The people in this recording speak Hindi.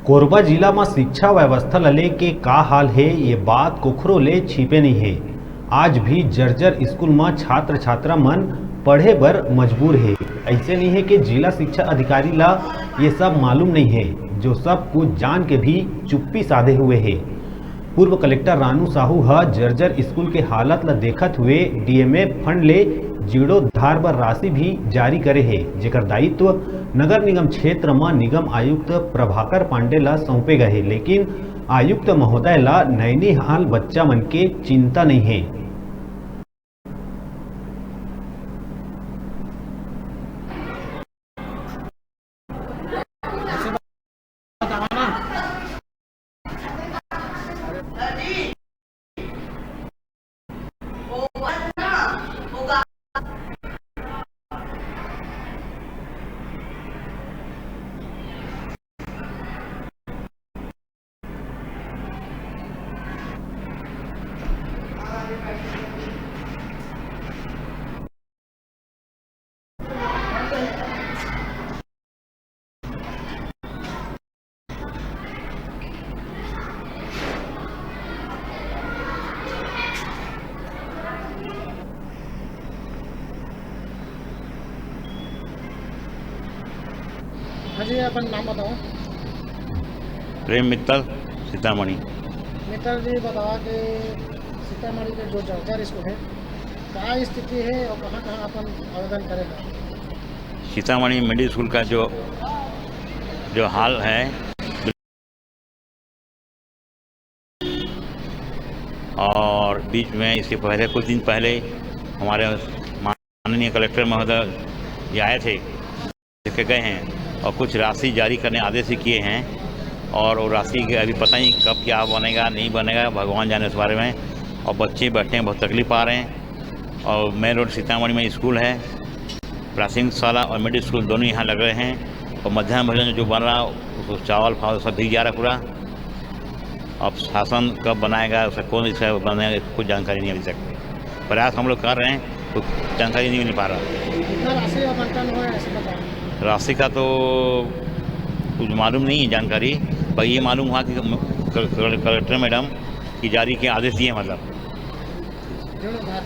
कोरबा जिला में शिक्षा व्यवस्था लले के का हाल है ये बात कोखरो ले छिपे नहीं है। आज भी जर्जर स्कूल में छात्र छात्रा मन पढ़े बर मजबूर है। ऐसे नहीं है कि जिला शिक्षा अधिकारी ला ये सब मालूम नहीं है, जो सब कुछ जान के भी चुप्पी साधे हुए है। पूर्व कलेक्टर रानू साहू जर्जर स्कूल के हालत ला देखत हुए डीएमए फंड ले जीर्णोद्धार बर राशि भी जारी करे है, जेकर दायित्व नगर निगम क्षेत्र में निगम आयुक्त प्रभाकर पांडे ला सौंपे गए, लेकिन आयुक्त महोदय ला नैनीहाल बच्चा मन के चिंता नहीं है। हाँ जी, अपन नाम बताओ। प्रेम मित्तल, सीतामढ़ी। मित्तल जी बताओ कि सीतामढ़ी के जो जर्जर स्कूल है क्या स्थिति है और कहाँ कहाँ अपन आवेदन करेगा। सीतामढ़ी मिडिल स्कूल का जो हाल है, और बीच में इसके पहले कुछ दिन पहले हमारे माननीय कलेक्टर महोदय ये आए थे, देख के गए हैं और कुछ राशि जारी करने आदेश किए हैं। और वो राशि के अभी पता नहीं कब क्या बनेगा नहीं बनेगा, भगवान जाने उस बारे में। और बच्चे बैठने में बहुत तकलीफ आ रहे हैं। और मेन रोड सीतामढ़ी में स्कूल है, प्राथमिक शाला और मिडिल स्कूल दोनों यहाँ लग रहे हैं। और मध्याह्न भोजन जो बन रहा उसको चावल फावल सब भीग जा रहा पूरा। अब शासन कब बनाएगा, उसका कौन इसका बनाएगा, कुछ जानकारी नहीं अभी तक। प्रयास हम लोग कर रहे हैं, कुछ जानकारी नहीं मिल पा रहा। कितना राशि आवंटन हुआ है ऐसे बताओ। राशि का तो कुछ मालूम नहीं है जानकारी, पर ये मालूम हुआ कि कलेक्टर मैडम की जारी के आदेश दिए, मतलब जीर्णोद्धार